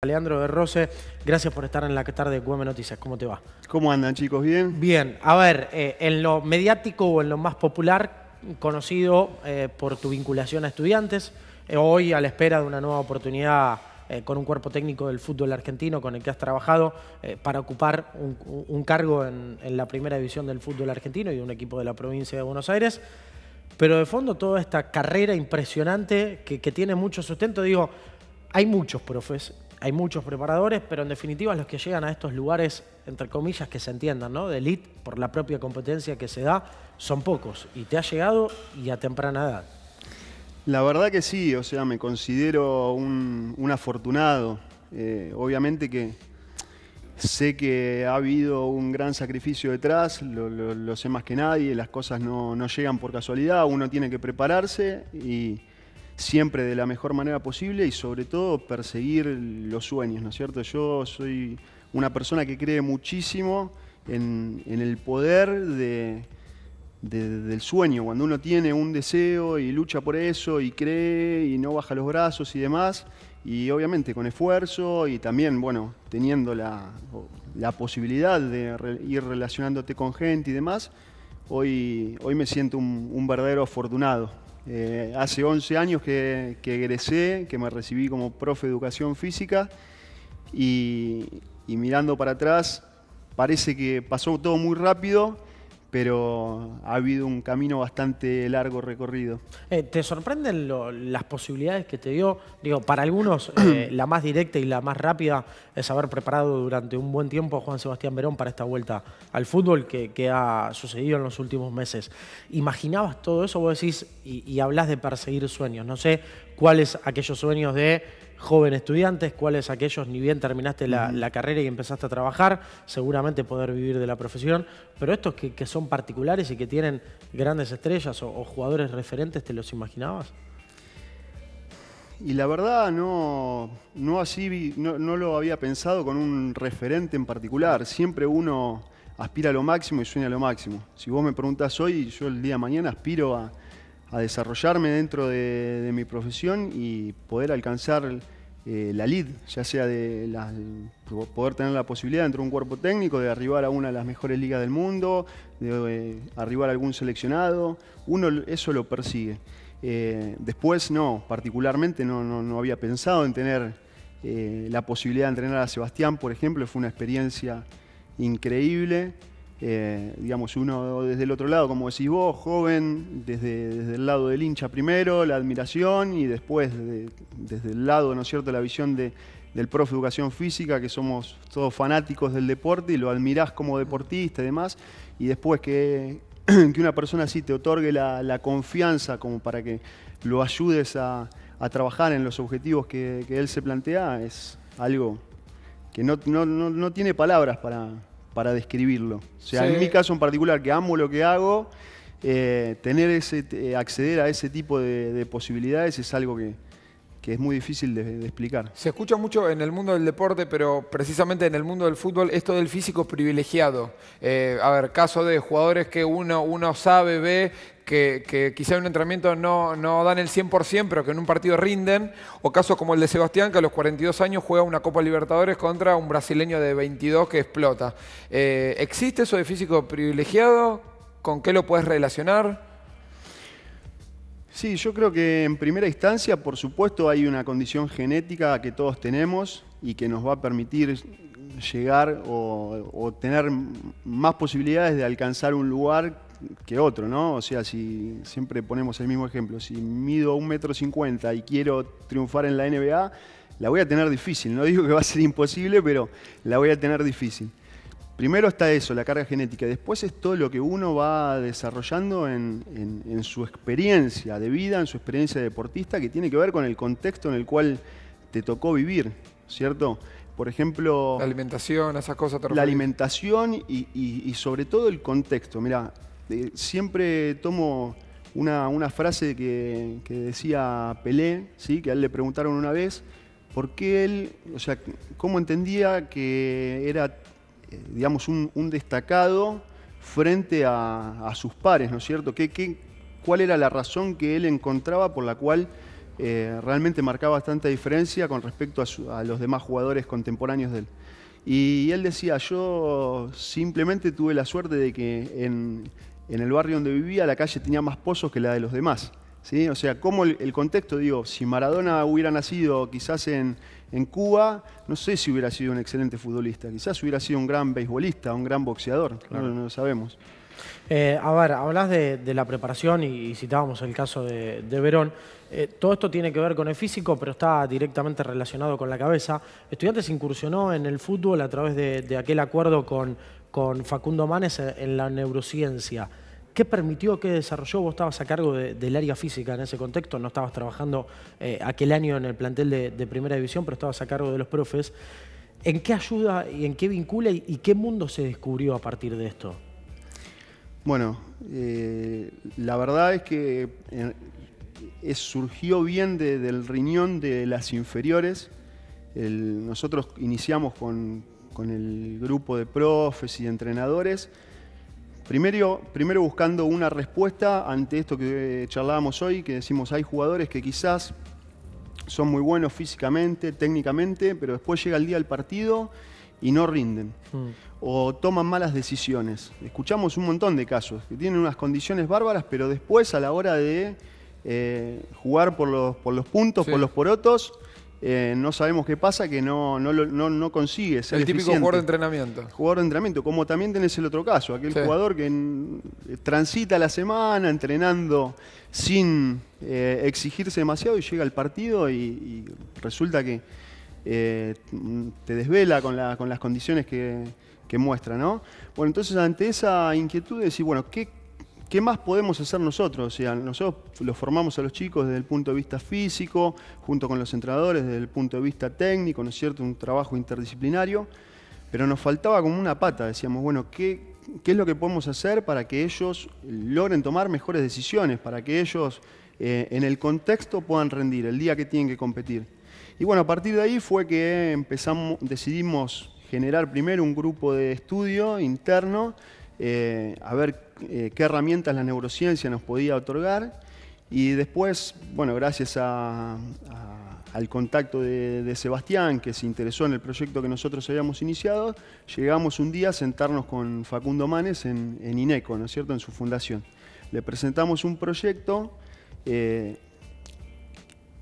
Leandro de Rose, gracias por estar en la tarde de QM Noticias. ¿Cómo te va? ¿Cómo andan, chicos? ¿Bien? Bien, a ver, en lo mediático o en lo más popular, conocido por tu vinculación a Estudiantes, hoy a la espera de una nueva oportunidad con un cuerpo técnico del fútbol argentino con el que has trabajado para ocupar un cargo en la primera división del fútbol argentino y un equipo de la provincia de Buenos Aires. Pero de fondo toda esta carrera impresionante que tiene mucho sustento, digo, hay muchos profes, hay muchos preparadores, pero en definitiva los que llegan a estos lugares, entre comillas, que se entiendan, ¿no? De elite, por la propia competencia que se da, son pocos. Y te ha llegado y a temprana edad. La verdad que sí, o sea, me considero un afortunado. Obviamente que sé que ha habido un gran sacrificio detrás, lo sé más que nadie, las cosas no llegan por casualidad, uno tiene que prepararse y siempre de la mejor manera posible y sobre todo perseguir los sueños, ¿no es cierto? Yo soy una persona que cree muchísimo en el poder del sueño, cuando uno tiene un deseo y lucha por eso y cree y no baja los brazos y demás, y obviamente con esfuerzo y también, bueno, teniendo la posibilidad de ir relacionándote con gente y demás, hoy me siento un verdadero afortunado. Hace 11 años que egresé, que me recibí como profe de educación física y mirando para atrás parece que pasó todo muy rápido, pero ha habido un camino bastante largo recorrido. ¿Te sorprenden las posibilidades que te dio? Digo, para algunos la más directa y la más rápida es haber preparado durante un buen tiempo a Juan Sebastián Verón para esta vuelta al fútbol que ha sucedido en los últimos meses. ¿Imaginabas todo eso? Vos decís y hablás de perseguir sueños. No sé cuáles aquellos sueños de joven estudiantes, cuáles aquellos, ni bien terminaste la carrera y empezaste a trabajar, seguramente poder vivir de la profesión, pero estos que son particulares y que tienen grandes estrellas o jugadores referentes, ¿te los imaginabas? Y la verdad no lo había pensado con un referente en particular. Siempre uno aspira a lo máximo y sueña a lo máximo. Si vos me preguntás hoy, yo el día de mañana aspiro a desarrollarme dentro de mi profesión y poder alcanzar la lead, ya sea poder tener la posibilidad dentro de un cuerpo técnico de arribar a una de las mejores ligas del mundo, de arribar a algún seleccionado. Uno eso lo persigue. Después particularmente no había pensado en tener la posibilidad de entrenar a Sebastián, por ejemplo. Fue una experiencia increíble. Digamos, uno desde el otro lado, como decís vos, joven, desde el lado del hincha primero, la admiración, y después desde el lado, ¿no es cierto?, la visión del profe de educación física, que somos todos fanáticos del deporte y lo admirás como deportista y demás, y después que una persona así te otorgue la confianza como para que lo ayudes a trabajar en los objetivos que él se plantea, es algo que no tiene palabras para describirlo. O sea, sí. En mi caso en particular, que amo lo que hago, acceder a ese tipo de posibilidades es algo que es muy difícil de explicar. Se escucha mucho en el mundo del deporte, pero precisamente en el mundo del fútbol, esto del físico privilegiado. A ver, caso de jugadores que uno sabe, ve, que quizá en un entrenamiento no dan el 100%, pero que en un partido rinden. O casos como el de Sebastián, que a los 42 años juega una Copa Libertadores contra un brasileño de 22 que explota. ¿Existe eso de físico privilegiado? ¿Con qué lo puedes relacionar? Sí, yo creo que en primera instancia, por supuesto, hay una condición genética que todos tenemos y que nos va a permitir llegar o tener más posibilidades de alcanzar un lugar que otro, ¿no? O sea, si siempre ponemos el mismo ejemplo, si mido 1,50 m y quiero triunfar en la NBA, la voy a tener difícil. No digo que va a ser imposible, pero la voy a tener difícil. Primero está eso, la carga genética. Después es todo lo que uno va desarrollando en su experiencia de vida, en su experiencia de deportista, que tiene que ver con el contexto en el cual te tocó vivir, ¿cierto? Por ejemplo... La alimentación, esas cosas. La alimentación y sobre todo el contexto. Mirá, siempre tomo una frase que decía Pelé, ¿sí? Que a él le preguntaron una vez por qué él, o sea, cómo entendía que era... digamos, un destacado frente a sus pares, ¿no es cierto? ¿Cuál era la razón que él encontraba por la cual realmente marcaba bastante diferencia con respecto a los demás jugadores contemporáneos de él. Y él decía, yo simplemente tuve la suerte de que en el barrio donde vivía la calle tenía más pozos que la de los demás. ¿Sí? O sea, como el contexto, digo, si Maradona hubiera nacido quizás en Cuba, no sé si hubiera sido un excelente futbolista, quizás hubiera sido un gran beisbolista, un gran boxeador, claro. No lo sabemos. A ver, hablás de la preparación y citábamos el caso de Verón. Todo esto tiene que ver con el físico, pero está directamente relacionado con la cabeza. Estudiantes incursionó en el fútbol a través de aquel acuerdo con Facundo Manes en la neurociencia. ¿Qué permitió, qué desarrolló? Vos estabas a cargo del área física en ese contexto, no estabas trabajando aquel año en el plantel de Primera División, pero estabas a cargo de los profes. ¿En qué ayuda y en qué vincula y qué mundo se descubrió a partir de esto? Bueno, la verdad es que surgió bien del riñón de las inferiores. Nosotros iniciamos con el grupo de profes y de entrenadores. Primero buscando una respuesta ante esto que charlábamos hoy, que decimos hay jugadores que quizás son muy buenos físicamente, técnicamente, pero después llega el día del partido y no rinden. O toman malas decisiones. Escuchamos un montón de casos que tienen unas condiciones bárbaras, pero después a la hora de jugar por los puntos, sí, por los porotos, no sabemos qué pasa, que no consigue ser el típico eficiente. Jugador de entrenamiento. Jugador de entrenamiento, como también tenés el otro caso, aquel sí, jugador que transita la semana entrenando sin exigirse demasiado y llega al partido y resulta que te desvela con las condiciones que muestra, ¿no? Bueno, entonces ante esa inquietud de decir, bueno, ¿qué más podemos hacer nosotros? O sea, nosotros los formamos a los chicos desde el punto de vista físico, junto con los entrenadores desde el punto de vista técnico, ¿no es cierto? Un trabajo interdisciplinario, pero nos faltaba como una pata. Decíamos, bueno, ¿qué es lo que podemos hacer para que ellos logren tomar mejores decisiones, para que ellos en el contexto puedan rendir el día que tienen que competir? Y bueno, a partir de ahí fue que decidimos generar primero un grupo de estudio interno, a ver qué herramientas la neurociencia nos podía otorgar, y después, bueno, gracias al contacto de Sebastián, que se interesó en el proyecto que nosotros habíamos iniciado, llegamos un día a sentarnos con Facundo Manes en INECO, ¿no es cierto?, en su fundación. Le presentamos un proyecto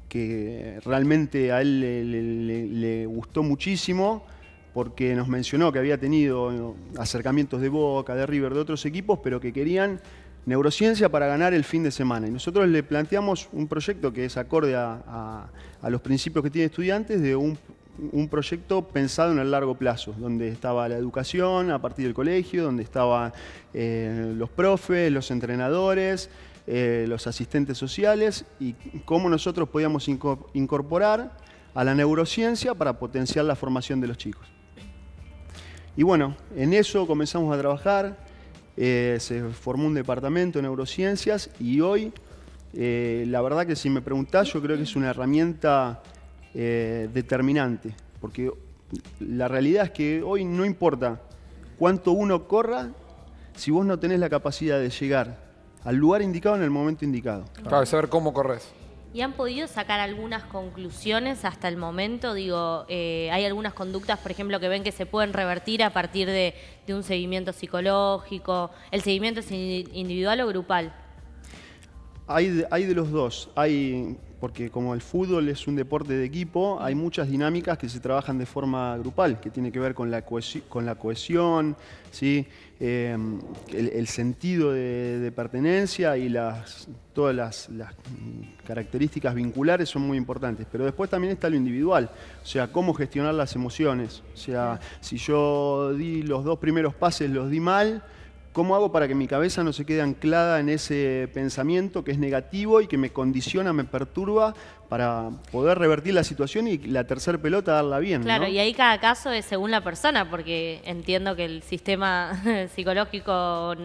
que realmente a él le gustó muchísimo, porque nos mencionó que había tenido acercamientos de Boca, de River, de otros equipos, pero que querían neurociencia para ganar el fin de semana. Y nosotros le planteamos un proyecto que es acorde a los principios que tiene Estudiantes, de un proyecto pensado en el largo plazo, donde estaba la educación a partir del colegio, donde estaban los profes, los entrenadores, los asistentes sociales, y cómo nosotros podíamos incorporar a la neurociencia para potenciar la formación de los chicos. Y bueno, en eso comenzamos a trabajar, se formó un departamento de neurociencias y hoy, la verdad que si me preguntás, yo creo que es una herramienta determinante, porque la realidad es que hoy no importa cuánto uno corra, si vos no tenés la capacidad de llegar al lugar indicado en el momento indicado. Claro, saber cómo corres. ¿Y han podido sacar algunas conclusiones hasta el momento? Digo, hay algunas conductas, por ejemplo, que ven que se pueden revertir a partir de un seguimiento psicológico. ¿El seguimiento es individual o grupal? Hay de los dos. Porque como el fútbol es un deporte de equipo, hay muchas dinámicas que se trabajan de forma grupal, que tiene que ver con la cohesión, ¿sí? El sentido de pertenencia y todas las características vinculares son muy importantes. Pero después también está lo individual, o sea, cómo gestionar las emociones. O sea, si yo di los 2 primeros pases, los di mal, ¿cómo hago para que mi cabeza no se quede anclada en ese pensamiento que es negativo y que me condiciona, me perturba, para poder revertir la situación y la tercera pelota darla bien? Claro, ¿no? Y ahí cada caso es según la persona, porque entiendo que el sistema psicológico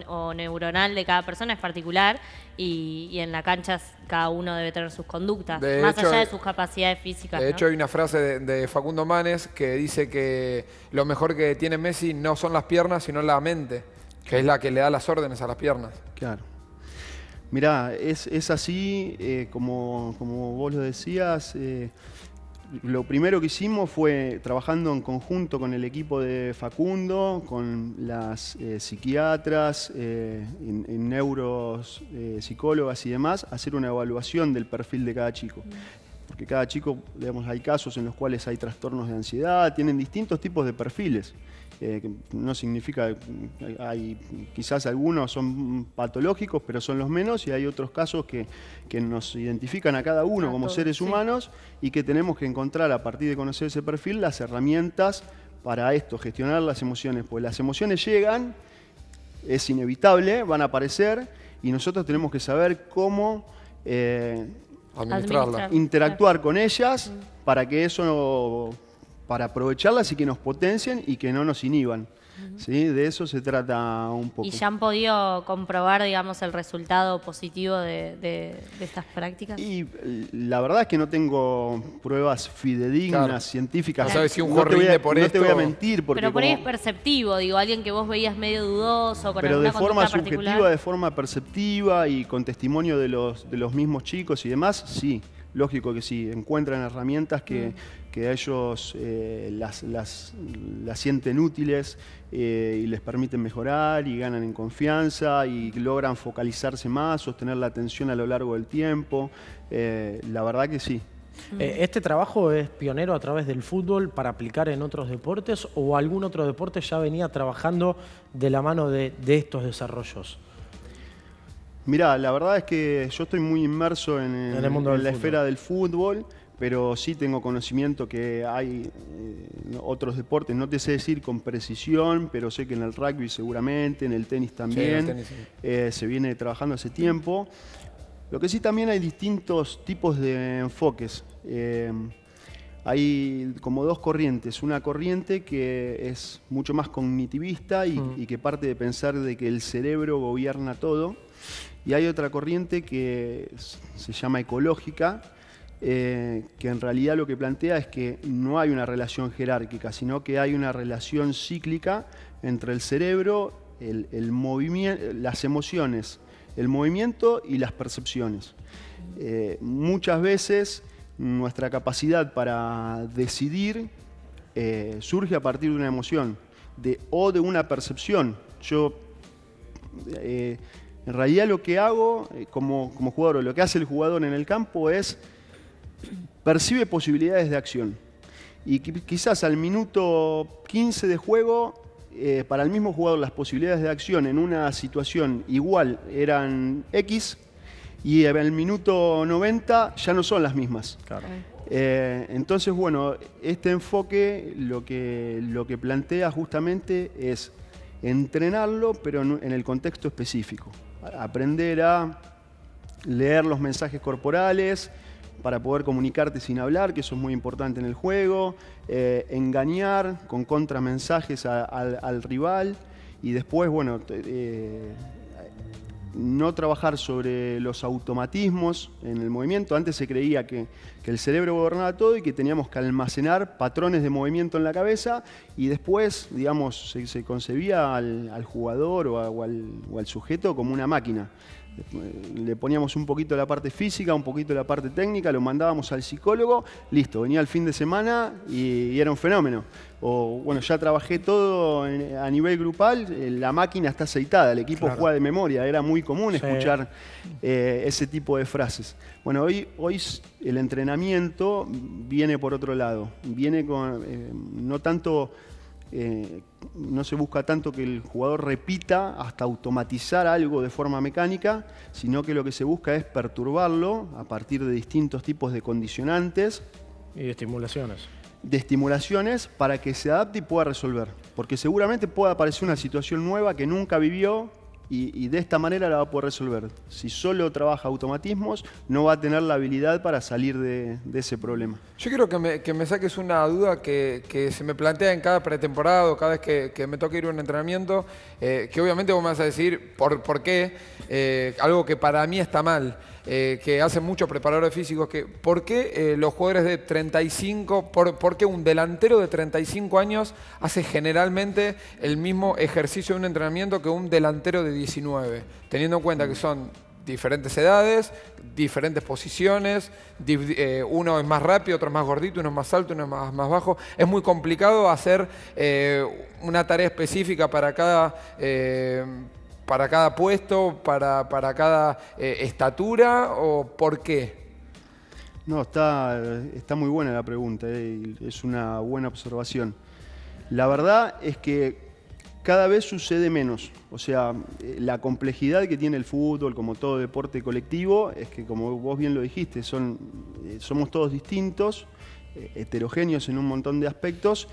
o neuronal de cada persona es particular y en la cancha cada uno debe tener sus conductas, más allá de sus capacidades físicas. De hecho, ¿no? hay una frase de Facundo Manes que dice que lo mejor que tiene Messi no son las piernas, sino la mente, que es la que le da las órdenes a las piernas. Claro. Mirá, es así, como vos lo decías. Lo primero que hicimos fue trabajando en conjunto con el equipo de Facundo, con las psiquiatras, en neuros, psicólogas y demás, hacer una evaluación del perfil de cada chico. Porque cada chico, digamos, hay casos en los cuales hay trastornos de ansiedad, tienen distintos tipos de perfiles. Que no significa, quizás algunos son patológicos, pero son los menos, y hay otros casos que nos identifican a cada uno como seres humanos y que tenemos que encontrar, a partir de conocer ese perfil, las herramientas para esto, gestionar las emociones. Pues las emociones llegan, es inevitable, van a aparecer, y nosotros tenemos que saber cómo interactuar con ellas para que eso... para aprovecharlas y que nos potencien y que no nos inhiban. ¿Sí? De eso se trata un poco. ¿Y ya han podido comprobar, digamos, el resultado positivo de estas prácticas? Y la verdad es que no tengo pruebas fidedignas, científicas. No sabes si un jugador rinde por esto. No te voy a mentir. Porque pero por ahí es perceptivo, digo, alguien que vos veías medio dudoso, con pero alguna de forma conducta subjetiva, particular. de forma perceptiva y con testimonio de los mismos chicos y demás, sí. Lógico que sí, encuentran herramientas que a ellos las sienten útiles y les permiten mejorar y ganan en confianza y logran focalizarse más, sostener la atención a lo largo del tiempo. La verdad que sí. ¿Este trabajo es pionero a través del fútbol para aplicar en otros deportes o algún otro deporte ya venía trabajando de la mano de estos desarrollos? Mirá, la verdad es que yo estoy muy inmerso en el mundo la esfera del fútbol, pero sí tengo conocimiento que hay otros deportes, no te sé decir con precisión, pero sé que en el rugby seguramente, en el tenis también, sí, el tenis, sí. Se viene trabajando hace tiempo. Lo que sí también hay distintos tipos de enfoques. Hay como dos corrientes. Una corriente que es mucho más cognitivista y que parte de pensar de que el cerebro gobierna todo. Y hay otra corriente que se llama ecológica, que en realidad lo que plantea es que no hay una relación jerárquica, sino que hay una relación cíclica entre el cerebro, el movimiento, las emociones, el movimiento y las percepciones. Muchas veces nuestra capacidad para decidir surge a partir de una emoción o de una percepción. En realidad lo que hago como jugador, o lo que hace el jugador en el campo es percibe posibilidades de acción. Y quizás al minuto 15 de juego, para el mismo jugador las posibilidades de acción en una situación igual eran X, y al minuto 90 ya no son las mismas. Claro. Entonces, bueno, este enfoque lo que plantea justamente es entrenarlo, pero en el contexto específico. Aprender a leer los mensajes corporales para poder comunicarte sin hablar, que eso es muy importante en el juego, engañar con contramensajes al rival y después, bueno, no trabajar sobre los automatismos en el movimiento. Antes se creía que el cerebro gobernaba todo y que teníamos que almacenar patrones de movimiento en la cabeza y después, digamos, se concebía al jugador o al sujeto como una máquina. Le poníamos un poquito la parte física, un poquito la parte técnica, lo mandábamos al psicólogo, listo, venía el fin de semana y era un fenómeno. O bueno, ya trabajé todo a nivel grupal, la máquina está aceitada, el equipo juega de memoria, era muy común escuchar ese tipo de frases. Bueno, hoy el entrenamiento viene por otro lado, viene con no tanto... no se busca tanto que el jugador repita hasta automatizar algo de forma mecánica, sino que lo que se busca es perturbarlo a partir de distintos tipos de condicionantes y de estimulaciones. Para que se adapte y pueda resolver. Porque seguramente pueda aparecer una situación nueva que nunca vivió y de esta manera la va a poder resolver. Si solo trabaja automatismos, no va a tener la habilidad para salir de ese problema. Yo quiero que me saques una duda que se me plantea en cada pretemporada o cada vez que me toca ir a un entrenamiento, que obviamente vos me vas a decir por qué, algo que para mí está mal, que hacen muchos preparadores físicos, que ¿por qué los jugadores de 35, por qué un delantero de 35 años hace generalmente el mismo ejercicio de un entrenamiento que un delantero de 19? Teniendo en cuenta que son diferentes edades, diferentes posiciones, uno es más rápido, otro es más gordito, uno es más alto, uno es más bajo. Es muy complicado hacer una tarea específica para cada puesto, para cada estatura, ¿o por qué? No, está muy buena la pregunta, y es una buena observación. La verdad es que cada vez sucede menos. O sea, la complejidad que tiene el fútbol, como todo deporte colectivo, es que, como vos bien lo dijiste, somos todos distintos, heterogéneos en un montón de aspectos,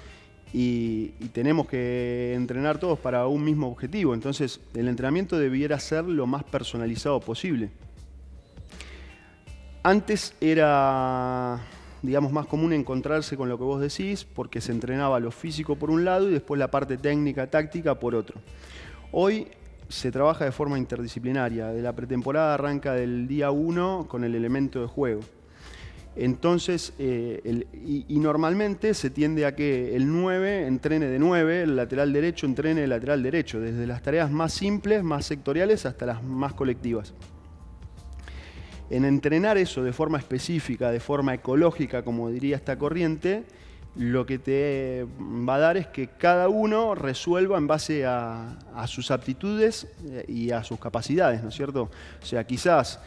y tenemos que entrenar todos para un mismo objetivo. Entonces, el entrenamiento debiera ser lo más personalizado posible. Antes era, digamos, más común encontrarse con lo que vos decís, porque se entrenaba lo físico por un lado y después la parte técnica, táctica por otro. Hoy se trabaja de forma interdisciplinaria. De la pretemporada arranca del día 1 con el elemento de juego. Entonces, y normalmente se tiende a que el 9 entrene de 9, el lateral derecho entrene de lateral derecho, desde las tareas más simples, más sectoriales, hasta las más colectivas. En entrenar eso de forma específica, de forma ecológica, como diría esta corriente, lo que te va a dar es que cada uno resuelva en base a sus aptitudes y a sus capacidades, ¿no es cierto? O sea, quizás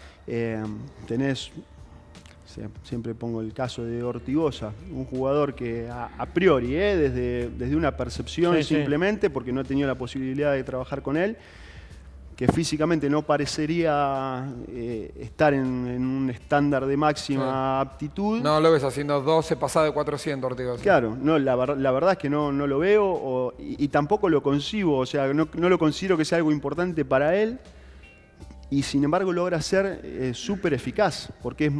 tenés, siempre pongo el caso de Ortigosa, un jugador que a priori, desde una percepción simplemente, porque no he tenido la posibilidad de trabajar con él, que físicamente no parecería estar en un estándar de máxima aptitud. No lo ves haciendo 12 pasadas de 400, Ortigosa. Claro, no, la verdad es que no lo veo y tampoco lo concibo, o sea, no lo considero que sea algo importante para él, y sin embargo logra ser súper eficaz, porque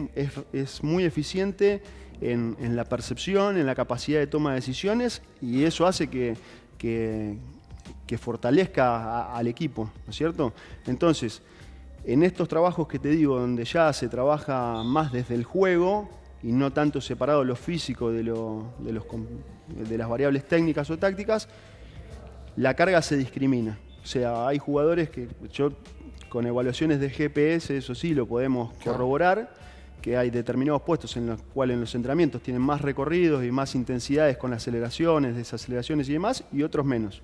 es muy eficiente en la percepción, en la capacidad de toma de decisiones, y eso hace que fortalezca al equipo, ¿no es cierto? Entonces, en estos trabajos que te digo, donde ya se trabaja más desde el juego y no tanto separado lo físico de las variables técnicas o tácticas, la carga se discrimina. O sea, hay jugadores que con evaluaciones de GPS, eso sí lo podemos corroborar, que hay determinados puestos en los cuales en los entrenamientos tienen más recorridos y más intensidades con aceleraciones, desaceleraciones y demás, y otros menos.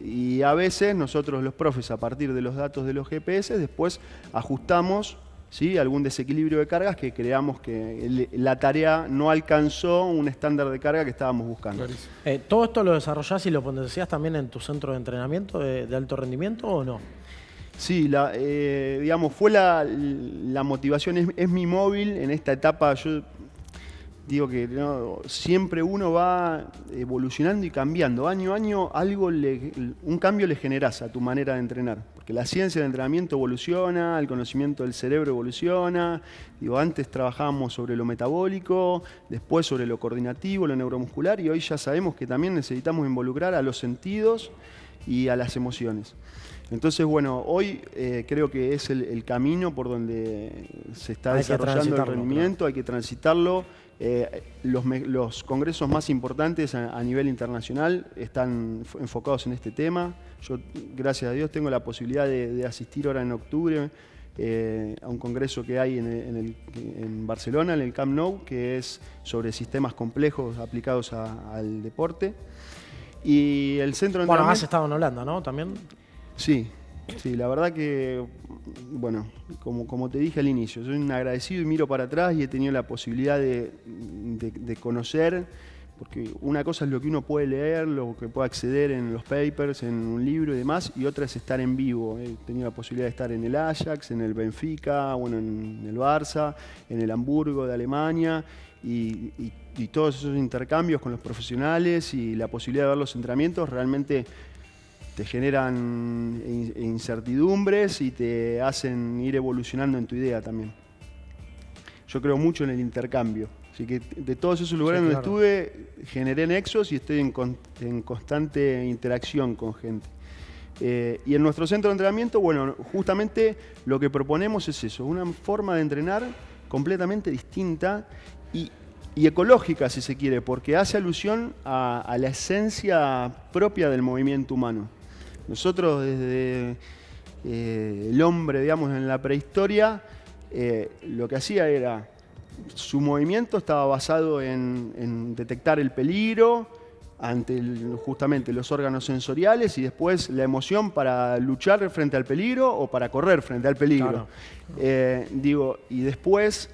Y a veces nosotros los profes, a partir de los datos de los GPS, después ajustamos, ¿sí?, algún desequilibrio de cargas que creamos que la tarea no alcanzó un estándar de carga que estábamos buscando. ¿Todo esto lo desarrollás y lo potenciás también en tu centro de entrenamiento de alto rendimiento o no? Sí, digamos, fue la motivación, es mi móvil en esta etapa. Yo digo que siempre uno va evolucionando y cambiando. Año a año un cambio le generás a tu manera de entrenar. Porque la ciencia del entrenamiento evoluciona, el conocimiento del cerebro evoluciona. Digo, antes trabajábamos sobre lo metabólico, después sobre lo coordinativo, lo neuromuscular, y hoy ya sabemos que también necesitamos involucrar a los sentidos y a las emociones. Entonces, bueno, hoy creo que es el camino por donde se está desarrollando el rendimiento, hay que transitarlo. Los congresos más importantes a nivel internacional están enfocados en este tema. Yo, gracias a Dios, tengo la posibilidad de asistir ahora en octubre a un congreso que hay en Barcelona, en el Camp Nou, que es sobre sistemas complejos aplicados al deporte. Y el centro de entrenamiento... Bueno, has estado en Holanda, ¿no? También. Sí, la verdad que, bueno, como te dije al inicio, soy un agradecido y miro para atrás y he tenido la posibilidad de conocer, porque una cosa es lo que uno puede leer, lo que puede acceder en los papers, en un libro y demás, y otra es estar en vivo. He tenido la posibilidad de estar en el Ajax, en el Benfica, bueno, en el Barça, en el Hamburgo de Alemania, y todos esos intercambios con los profesionales y la posibilidad de ver los entrenamientos realmente te generan incertidumbres y te hacen ir evolucionando en tu idea también. Yo creo mucho en el intercambio. Así que de todos esos lugares donde estuve, generé nexos y estoy en constante interacción con gente. Y en nuestro centro de entrenamiento, bueno, justamente lo que proponemos es eso, una forma de entrenar completamente distinta y ecológica, si se quiere, porque hace alusión a la esencia propia del movimiento humano. Nosotros desde el hombre, digamos, en la prehistoria, lo que hacía era, su movimiento estaba basado en detectar el peligro ante justamente los órganos sensoriales y después la emoción para luchar frente al peligro o para correr frente al peligro. Claro. Y después,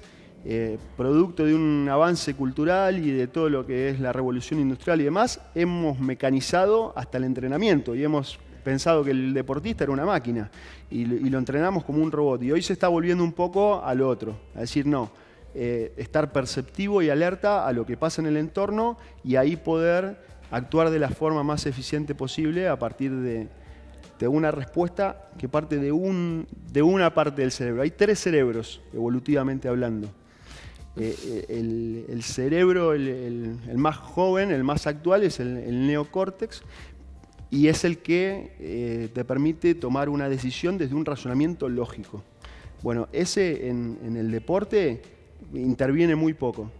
producto de un avance cultural y de todo lo que es la revolución industrial y demás, hemos mecanizado hasta el entrenamiento y hemos pensado que el deportista era una máquina y lo entrenamos como un robot. Y hoy se está volviendo un poco al otro, a decir no, estar perceptivo y alerta a lo que pasa en el entorno y ahí poder actuar de la forma más eficiente posible a partir de una respuesta que parte de una parte del cerebro. Hay 3 cerebros, evolutivamente hablando. El cerebro, el más joven, el más actual, es el neocórtex, y es el que te permite tomar una decisión desde un razonamiento lógico. Bueno, ese en el deporte interviene muy poco.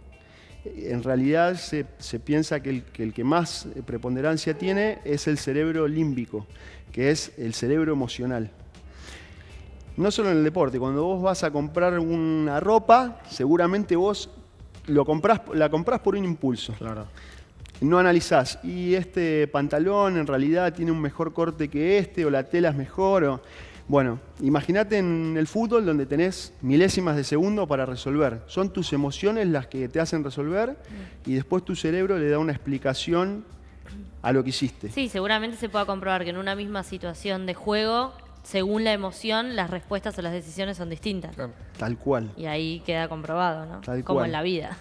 En realidad se piensa que el que más preponderancia tiene es el cerebro límbico, que es el cerebro emocional. No solo en el deporte, cuando vos vas a comprar una ropa, seguramente vos la comprás por un impulso. Claro. No analizás, y este pantalón en realidad tiene un mejor corte que este, o la tela es mejor. Bueno, imagínate en el fútbol donde tenés milésimas de segundo para resolver. Son tus emociones las que te hacen resolver y después tu cerebro le da una explicación a lo que hiciste. Sí, seguramente se pueda comprobar que en una misma situación de juego, según la emoción, las respuestas o las decisiones son distintas. Claro. Tal cual. Y ahí queda comprobado, ¿no? Tal como cual. En la vida.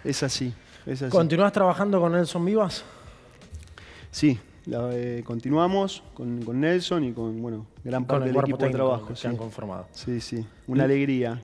Es así, es así. ¿Continuás trabajando con Nelson Vivas? Sí. Continuamos con Nelson y con gran parte del equipo de trabajo. Que han conformado. Sí, sí. Una alegría.